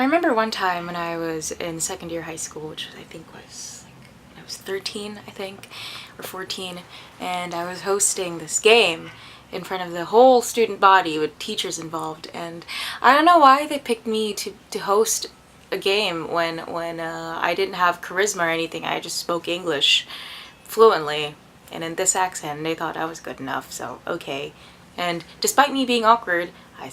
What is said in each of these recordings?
I remember one time when I was in second year high school, which I think was like, I was 13, I think, or 14, and I was hosting this game in front of the whole student body with teachers involved, and I don't know why they picked me to host a game when I didn't have charisma or anything. I just spoke English fluently and in this accent. They thought I was good enough, so okay. And despite me being awkward, I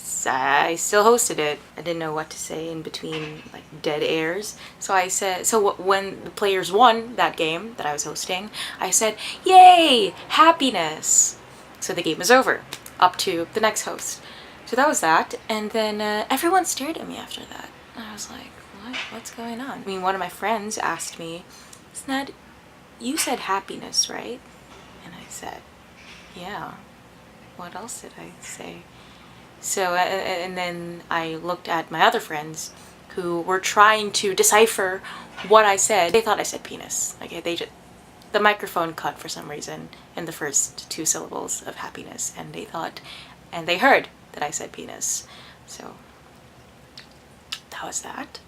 still hosted it. I didn't know what to say in between like dead airs. So I said, when the players won that game that I was hosting, I said, "Yay, happiness." So the game was over, up to the next host. So that was that, and then everyone stared at me after that. And I was like, what's going on? I mean, one of my friends asked me, "Sned, you said happiness, right?" And I said, "Yeah. What else did I say?" So, and then I looked at my other friends who were trying to decipher what I said. They thought I said penis. Okay, the microphone cut for some reason in the first two syllables of happiness, and they heard that I said penis. So, that was that.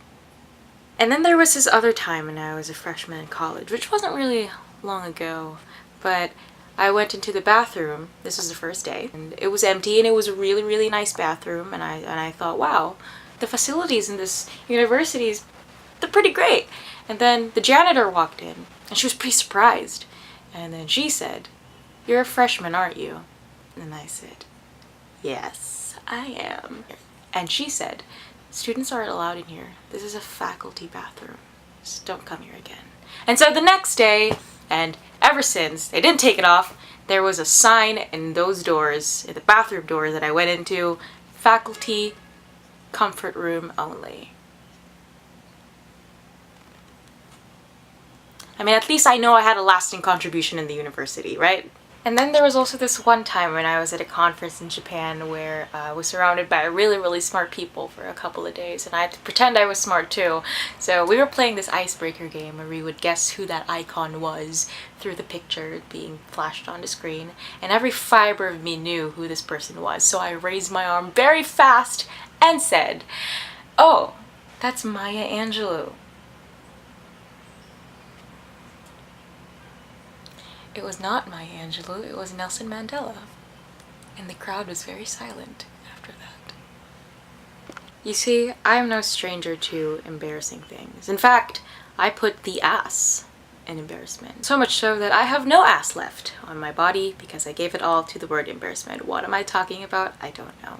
And then there was this other time when I was a freshman in college, which wasn't really long ago, but I went into the bathroom. This was the first day, and it was empty, and it was a really, really nice bathroom, and I thought, wow, the facilities in this university, they're pretty great. And then the janitor walked in, and she was pretty surprised. And then she said, "You're a freshman, aren't you?" And I said, "Yes, I am." And she said, "Students aren't allowed in here. This is a faculty bathroom. Just don't come here again." And so the next day, and ever since, they didn't take it off, there was a sign in those doors, in the bathroom doors that I went into, "Faculty comfort room only." I mean, at least I know I had a lasting contribution in the university, right? And then there was also this one time when I was at a conference in Japan where I was surrounded by really, really smart people for a couple of days, and I had to pretend I was smart too. So we were playing this icebreaker game where we would guess who that icon was through the picture being flashed on the screen, and every fiber of me knew who this person was. So I raised my arm very fast and said, "Oh, that's Maya Angelou." It was not Maya Angelou, it was Nelson Mandela. And the crowd was very silent after that. You see, I am no stranger to embarrassing things. In fact, I put the ass in embarrassment. So much so that I have no ass left on my body because I gave it all to the word embarrassment. What am I talking about? I don't know.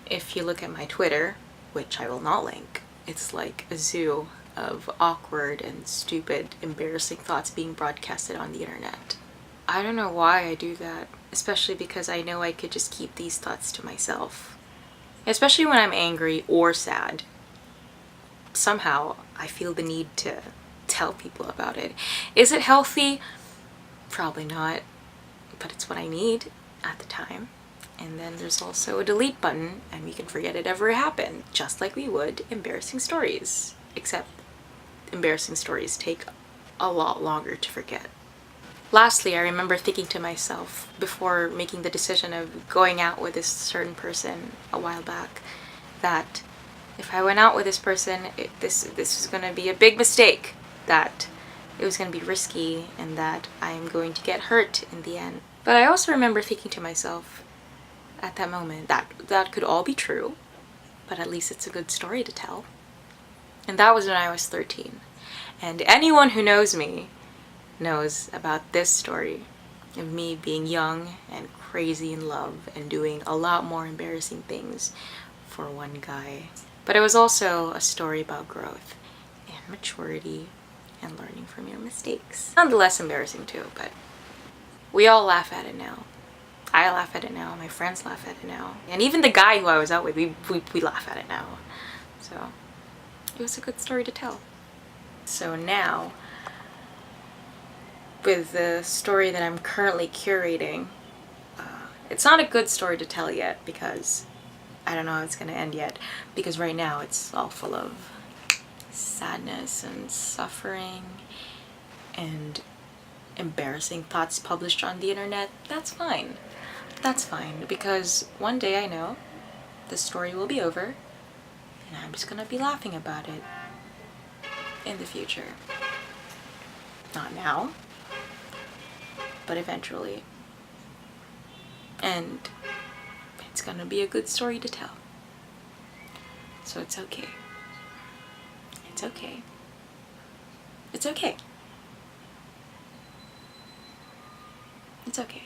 If you look at my Twitter, which I will not link, it's like a zoo of awkward and stupid, embarrassing thoughts being broadcasted on the internet. I don't know why I do that, especially because I know I could just keep these thoughts to myself. Especially when I'm angry or sad. Somehow, I feel the need to tell people about it. Is it healthy? Probably not, but it's what I need at the time. And then there's also a delete button, and we can forget it ever happened, just like we would embarrassing stories. Except embarrassing stories take a lot longer to forget. Lastly, I remember thinking to myself before making the decision of going out with this certain person a while back that if I went out with this person, this was going to be a big mistake, that it was going to be risky, and that I'm going to get hurt in the end. But I also remember thinking to myself at that moment that could all be true, but at least it's a good story to tell. And that was when I was 13. And anyone who knows me knows about this story of me being young and crazy in love and doing a lot more embarrassing things for one guy. But it was also a story about growth and maturity and learning from your mistakes. Nonetheless embarrassing too, but we all laugh at it now. I laugh at it now, my friends laugh at it now, and even the guy who I was out with, we laugh at it now. So it was a good story to tell. So now, with the story that I'm currently curating, it's not a good story to tell yet because I don't know how it's going to end yet, because right now it's all full of sadness and suffering and embarrassing thoughts published on the internet. That's fine. That's fine, because one day I know the story will be over And I'm just gonna be laughing about it in the future. Not now, but eventually. And it's gonna be a good story to tell. So it's okay. It's okay. It's okay. It's okay.